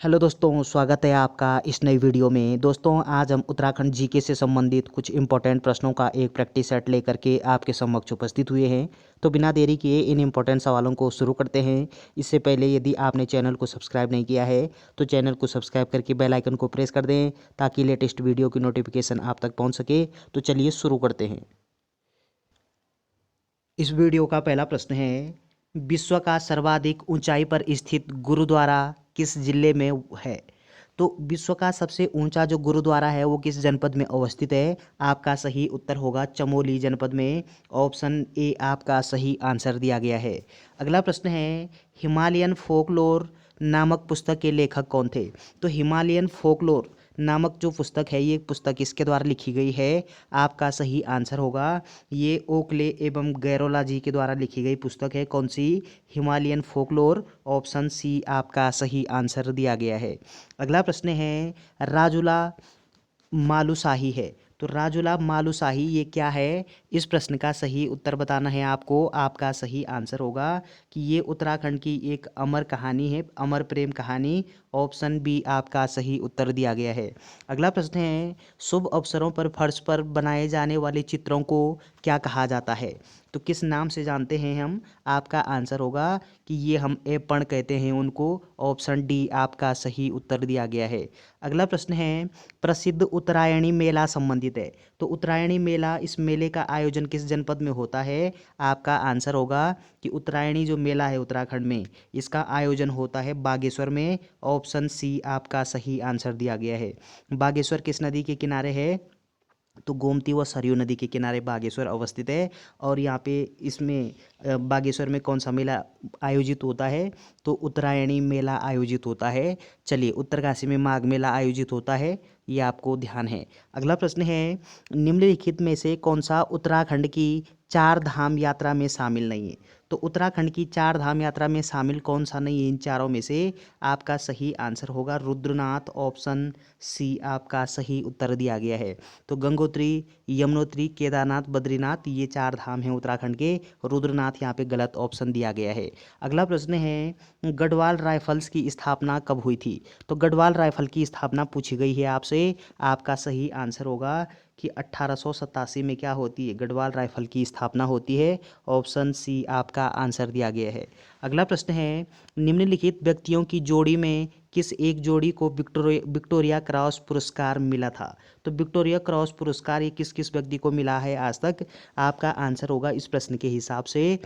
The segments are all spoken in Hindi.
हेलो दोस्तों, स्वागत है आपका इस नई वीडियो में। दोस्तों, आज हम उत्तराखंड जीके से संबंधित कुछ इंपॉर्टेंट प्रश्नों का एक प्रैक्टिस सेट लेकर के आपके समक्ष उपस्थित हुए हैं। तो बिना देरी किए इन इंपॉर्टेंट सवालों को शुरू करते हैं। इससे पहले यदि आपने चैनल को सब्सक्राइब नहीं किया है तो चैनल को सब्सक्राइब करके बेल आइकन को प्रेस कर दें ताकि लेटेस्ट वीडियो की नोटिफिकेशन आप तक पहुँच सके। तो चलिए शुरू करते हैं। इस वीडियो का पहला प्रश्न है, विश्व का सर्वाधिक ऊंचाई पर स्थित गुरुद्वारा किस जिले में है? तो विश्व का सबसे ऊंचा जो गुरुद्वारा है वो किस जनपद में अवस्थित है? आपका सही उत्तर होगा चमोली जनपद में। ऑप्शन ए आपका सही आंसर दिया गया है। अगला प्रश्न है, हिमालयन फोकलोर नामक पुस्तक के लेखक कौन थे? तो हिमालयन फोकलोर नामक जो पुस्तक है ये पुस्तक किसके द्वारा लिखी गई है? आपका सही आंसर होगा ये ओकले एवं गैरोला जी के द्वारा लिखी गई पुस्तक है। कौन सी? Himalayan folklore. ऑप्शन सी आपका सही आंसर दिया गया है। अगला प्रश्न है, राजुला मालुशाही है। तो राजुला मालुशाही ये क्या है? इस प्रश्न का सही उत्तर बताना है आपको। आपका सही आंसर होगा कि ये उत्तराखंड की एक अमर कहानी है, अमर प्रेम कहानी। ऑप्शन बी आपका सही उत्तर दिया गया है। अगला प्रश्न है, शुभ अवसरों पर फर्श पर बनाए जाने वाले चित्रों को क्या कहा जाता है? तो किस नाम से जानते हैं हम? आपका आंसर होगा कि ये हम एपण कहते हैं उनको। ऑप्शन डी आपका सही उत्तर दिया गया है। अगला प्रश्न है, प्रसिद्ध उत्तरायणी मेला संबंधित है। तो उत्तरायणी मेला, इस मेले का आयोजन किस जनपद में होता है? आपका आंसर होगा कि उत्तरायणी जो मेला है उत्तराखंड में, इसका आयोजन होता है बागेश्वर में। ऑप्शन सी आपका सही आंसर दिया गया है। बागेश्वर किस नदी के किनारे है? तो गोमती व सरयू नदी के किनारे बागेश्वर अवस्थित है। और यहाँ पे इसमें बागेश्वर में कौन सा मेला आयोजित होता है? तो उत्तरायणी मेला आयोजित होता है। चलिए, उत्तरकाशी में माघ मेला आयोजित होता है, ये आपको ध्यान है। अगला प्रश्न है, निम्नलिखित में से कौन सा उत्तराखंड की चार धाम यात्रा में शामिल नहीं है? तो उत्तराखंड की चार धाम यात्रा में शामिल कौन सा नहीं है इन चारों में से? आपका सही आंसर होगा रुद्रनाथ। ऑप्शन सी आपका सही उत्तर दिया गया है। तो गंगोत्री, यमुनोत्री, केदारनाथ, बद्रीनाथ ये चार धाम हैं उत्तराखंड के। रुद्रनाथ यहाँ पे गलत ऑप्शन दिया गया है। अगला प्रश्न है, गढ़वाल राइफल्स की स्थापना कब हुई थी? तो गढ़वाल राइफल की स्थापना पूछी गई है आपसे। आपका सही आंसर होगा कि 1887 में क्या होती है? गढ़वाल राइफल की स्थापना होती है। ऑप्शन सी आपका आंसर दिया गया है। अगला प्रश्न है, निम्नलिखित व्यक्तियों की जोड़ी में किस एक जोड़ी को विक्टोरिया क्रॉस पुरस्कार मिला था? तो विक्टोरिया क्रॉस पुरस्कार ये किस किस व्यक्ति को मिला है आज तक? आपका आंसर होगा इस प्रश्न के हिसाब से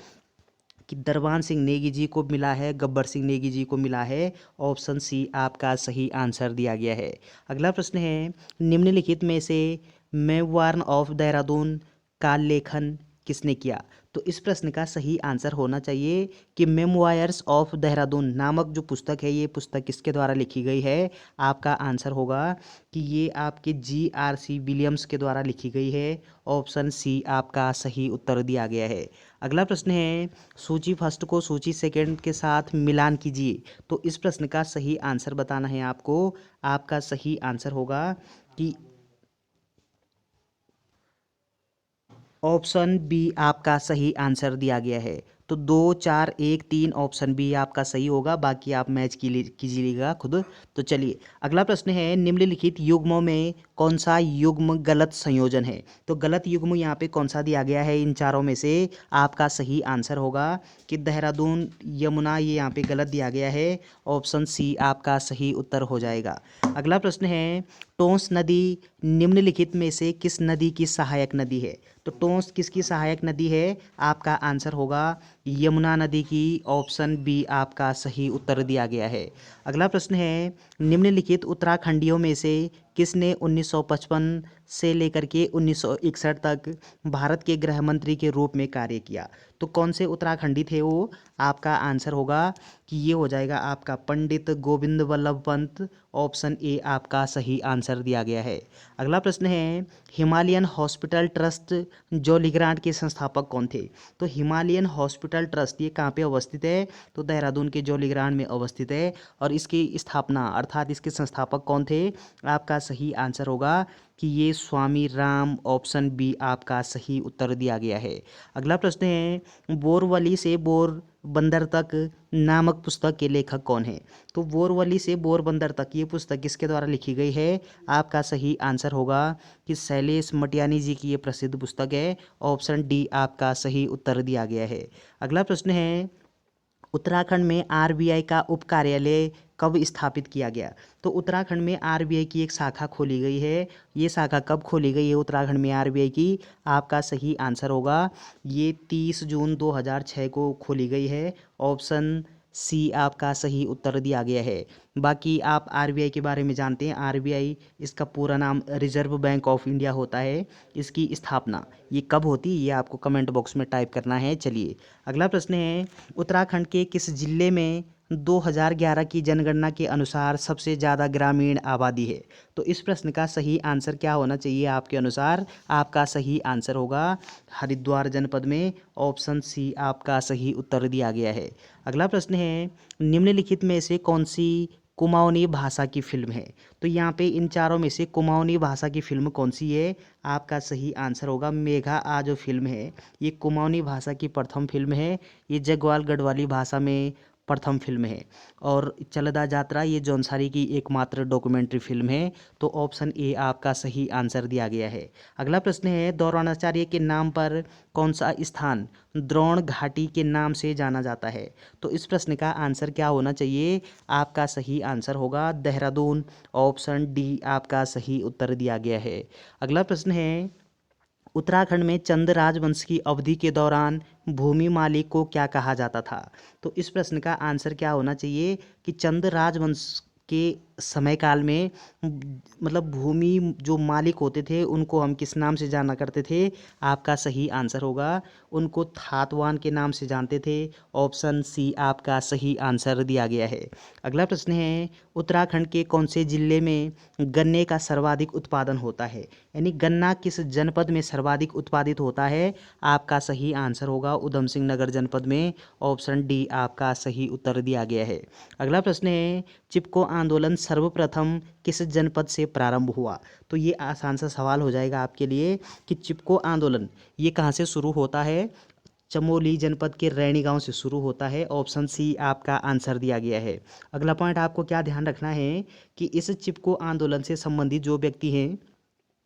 कि दरबान सिंह नेगी जी को मिला है, गब्बर सिंह नेगी जी को मिला है। ऑप्शन सी आपका सही आंसर दिया गया है। अगला प्रश्न है, निम्नलिखित में से मेवार्न ऑफ देहरादून का लेखन किसने किया? तो इस प्रश्न का सही आंसर होना चाहिए कि मेमोयर्स ऑफ देहरादून नामक जो पुस्तक है ये पुस्तक किसके द्वारा लिखी गई है? आपका आंसर होगा कि ये आपके GRC विलियम्स के द्वारा लिखी गई है। ऑप्शन सी आपका सही उत्तर दिया गया है। अगला प्रश्न है, सूची फर्स्ट को सूची सेकंड के साथ मिलान कीजिए। तो इस प्रश्न का सही आंसर बताना है आपको। आपका सही आंसर होगा कि ऑप्शन बी आपका सही आंसर दिया गया है। तो 2 4 1 3 ऑप्शन बी आपका सही होगा, बाकी आप मैच कीजिएगा खुद। तो चलिए, अगला प्रश्न है, निम्नलिखित युग्मों में कौन सा युग्म गलत संयोजन है? तो गलत युग्म यहाँ पे कौन सा दिया गया है इन चारों में से? आपका सही आंसर होगा कि देहरादून यमुना, ये यहाँ पे गलत दिया गया है। ऑप्शन सी आपका सही उत्तर हो जाएगा। अगला प्रश्न है, टोंस नदी निम्नलिखित में से किस नदी की सहायक नदी है? तो टोंस किसकी सहायक नदी है? आपका आंसर होगा यमुना नदी की। ऑप्शन बी आपका सही उत्तर दिया गया है। अगला प्रश्न है, निम्नलिखित उत्तराखंडियों में से किसने 1955 से लेकर के 1961 तक भारत के गृह मंत्री के रूप में कार्य किया? तो कौन से उत्तराखंडी थे वो? आपका आंसर होगा कि ये हो जाएगा आपका पंडित गोविंद वल्लभ पंत। ऑप्शन ए आपका सही आंसर दिया गया है। अगला प्रश्न है, हिमालयन हॉस्पिटल ट्रस्ट जौलीग्रांट के संस्थापक कौन थे? तो हिमालयन हॉस्पिटल ट्रस्ट ये कहाँ पे अवस्थित है? तो देहरादून के जौलीग्रांट में अवस्थित है। और इसकी स्थापना अर्थात इसके संस्थापक कौन थे? आपका सही आंसर होगा कि ये स्वामी राम। ऑप्शन बी आपका सही उत्तर दिया गया है। अगला प्रश्न है, बोरवली से बंदर तक नामक पुस्तक के लेखक कौन है? तो बोरवली से बोरबंदर तक ये पुस्तक किसके द्वारा लिखी गई है? आपका सही आंसर होगा कि शैलेश मटियानी जी की ये प्रसिद्ध पुस्तक है। ऑप्शन डी आपका सही उत्तर दिया गया है। अगला प्रश्न है, उत्तराखंड में आरबीआई का उप कार्यालय कब स्थापित किया गया? तो उत्तराखंड में आरबीआई की एक शाखा खोली गई है। ये शाखा कब खोली गई है उत्तराखंड में आरबीआई की? आपका सही आंसर होगा ये 30 जून 2006 को खोली गई है। ऑप्शन सी आपका सही उत्तर दिया गया है। बाकी आप आरबीआई के बारे में जानते हैं, आरबीआई इसका पूरा नाम रिजर्व बैंक ऑफ इंडिया होता है। इसकी स्थापना ये कब होती है ये आपको कमेंट बॉक्स में टाइप करना है। चलिए अगला प्रश्न है, उत्तराखंड के किस जिले में 2011 की जनगणना के अनुसार सबसे ज़्यादा ग्रामीण आबादी है? तो इस प्रश्न का सही आंसर क्या होना चाहिए आपके अनुसार? आपका सही आंसर होगा हरिद्वार जनपद में। ऑप्शन सी आपका सही उत्तर दिया गया है। अगला प्रश्न है, निम्नलिखित में से कौन सी कुमाऊनी भाषा की फिल्म है? तो यहाँ पे इन चारों में से कुमाऊनी भाषा की फिल्म कौन सी है? आपका सही आंसर होगा मेघा आ जो फिल्म है ये कुमाऊनी भाषा की प्रथम फिल्म है। ये जगवाल गढ़वाली भाषा में प्रथम फिल्म है। और चलदा यात्रा ये जौनसारी की एकमात्र डॉक्यूमेंट्री फिल्म है। तो ऑप्शन ए आपका सही आंसर दिया गया है। अगला प्रश्न है, द्रोणाचार्य के नाम पर कौन सा स्थान द्रोण घाटी के नाम से जाना जाता है? तो इस प्रश्न का आंसर क्या होना चाहिए? आपका सही आंसर होगा देहरादून। ऑप्शन डी आपका सही उत्तर दिया गया है। अगला प्रश्न है, उत्तराखंड में चंद राजवंश की अवधि के दौरान भूमि मालिक को क्या कहा जाता था? तो इस प्रश्न का आंसर क्या होना चाहिए कि चंद राजवंश के समय काल में मतलब भूमि जो मालिक होते थे उनको हम किस नाम से जाना करते थे? आपका सही आंसर होगा उनको थातवान के नाम से जानते थे। ऑप्शन सी आपका सही आंसर दिया गया है। अगला प्रश्न है, उत्तराखंड के कौन से जिले में गन्ने का सर्वाधिक उत्पादन होता है? यानी गन्ना किस जनपद में सर्वाधिक उत्पादित होता है? आपका सही आंसर होगा उधम सिंह नगर जनपद में। ऑप्शन डी आपका सही उत्तर दिया गया है। अगला प्रश्न है, चिपको आंदोलन सर्वप्रथम किस जनपद से प्रारंभ हुआ? तो ये आसान सा सवाल हो जाएगा आपके लिए कि चिपको आंदोलन ये कहाँ से शुरू होता है? चमोली जनपद के रैणी गांव से शुरू होता है। ऑप्शन सी आपका आंसर दिया गया है। अगला पॉइंट आपको क्या ध्यान रखना है कि इस चिपको आंदोलन से संबंधित जो व्यक्ति हैं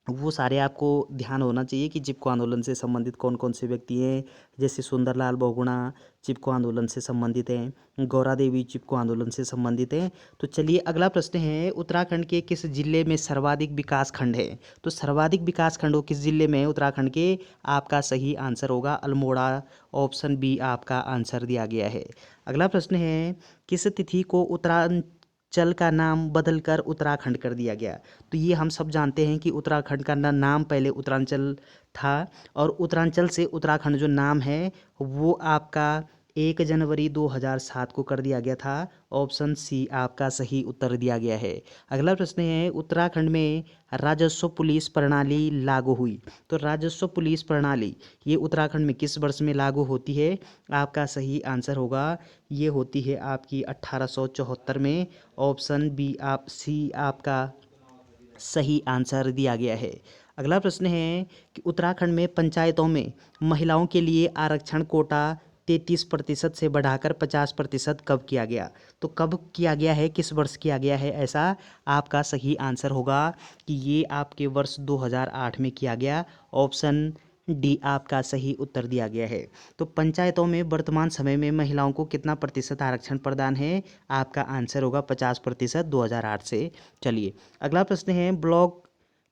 वो सारे आपको ध्यान होना चाहिए कि चिपको आंदोलन से संबंधित कौन कौन से व्यक्ति हैं। जैसे सुंदरलाल बहुगुणा चिपको आंदोलन से संबंधित हैं, गौरा देवी चिपको आंदोलन से संबंधित हैं। तो चलिए अगला प्रश्न है, उत्तराखंड के किस जिले में सर्वाधिक विकास खंड है? तो सर्वाधिक विकास खंड किस जिले में है उत्तराखंड के? आपका सही आंसर होगा अल्मोड़ा। ऑप्शन बी आपका आंसर दिया गया है। अगला प्रश्न है, किस तिथि को उत्तरांचल का नाम बदलकर उत्तराखंड कर दिया गया? तो ये हम सब जानते हैं कि उत्तराखंड का नाम पहले उत्तरांचल था और उत्तरांचल से उत्तराखंड जो नाम है वो आपका 1 जनवरी 2007 को कर दिया गया था। ऑप्शन सी आपका सही उत्तर दिया गया है। अगला प्रश्न है, उत्तराखंड में राजस्व पुलिस प्रणाली लागू हुई? तो राजस्व पुलिस प्रणाली ये उत्तराखंड में किस वर्ष में लागू होती है? आपका सही आंसर होगा ये होती है आपकी 1874 में। ऑप्शन बी आप सी आपका सही आंसर दिया गया है। अगला प्रश्न है कि उत्तराखंड में पंचायतों में महिलाओं के लिए आरक्षण कोटा 33% से बढ़ाकर 50% कब किया गया? तो कब किया गया है, किस वर्ष किया गया है ऐसा? आपका सही आंसर होगा कि ये आपके वर्ष 2008 में किया गया। ऑप्शन डी आपका सही उत्तर दिया गया है। तो पंचायतों में वर्तमान समय में महिलाओं को कितना प्रतिशत आरक्षण प्रदान है? आपका आंसर होगा 50% 2008 से। चलिए अगला प्रश्न है, ब्लॉक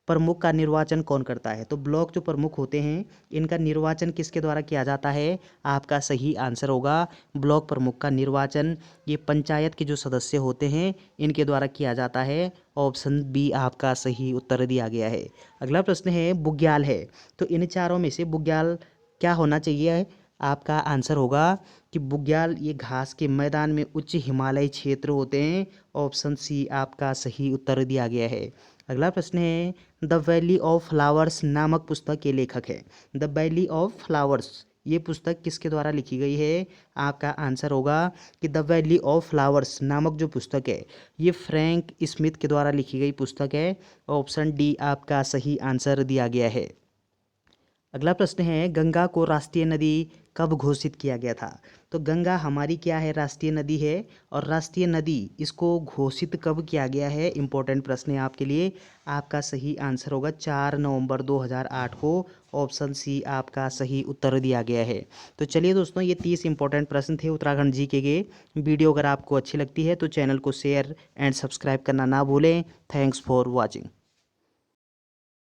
प्रमुख का निर्वाचन कौन करता है? तो ब्लॉक जो प्रमुख होते हैं इनका निर्वाचन किसके द्वारा किया जाता है? आपका सही आंसर होगा ब्लॉक प्रमुख का निर्वाचन ये पंचायत के जो सदस्य होते हैं इनके द्वारा किया जाता है। ऑप्शन बी आपका सही उत्तर दिया गया है। अगला प्रश्न है, बुग्याल है तो इन चारों में से बुग्याल क्या होना चाहिए? आपका आंसर होगा कि बुग्याल ये घास के मैदान में उच्च हिमालयी क्षेत्र होते हैं। ऑप्शन सी आपका सही उत्तर दिया गया है। अगला प्रश्न है, द वैली ऑफ फ्लावर्स नामक पुस्तक के लेखक है? द वैली ऑफ फ्लावर्स ये पुस्तक किसके द्वारा लिखी गई है? आपका आंसर होगा कि द वैली ऑफ फ्लावर्स नामक जो पुस्तक है ये फ्रैंक स्मिथ के द्वारा लिखी गई पुस्तक है। ऑप्शन डी आपका सही आंसर दिया गया है। अगला प्रश्न है, गंगा को राष्ट्रीय नदी कब घोषित किया गया था? तो गंगा हमारी क्या है, राष्ट्रीय नदी है, और राष्ट्रीय नदी इसको घोषित कब किया गया है, इंपॉर्टेंट प्रश्न है आपके लिए। आपका सही आंसर होगा 4 नवंबर 2008 को। ऑप्शन सी आपका सही उत्तर दिया गया है। तो चलिए दोस्तों, ये 30 इंपॉर्टेंट प्रश्न थे उत्तराखंड जीके के। वीडियो अगर आपको अच्छी लगती है तो चैनल को शेयर एंड सब्सक्राइब करना ना भूलें। Thanks for watching.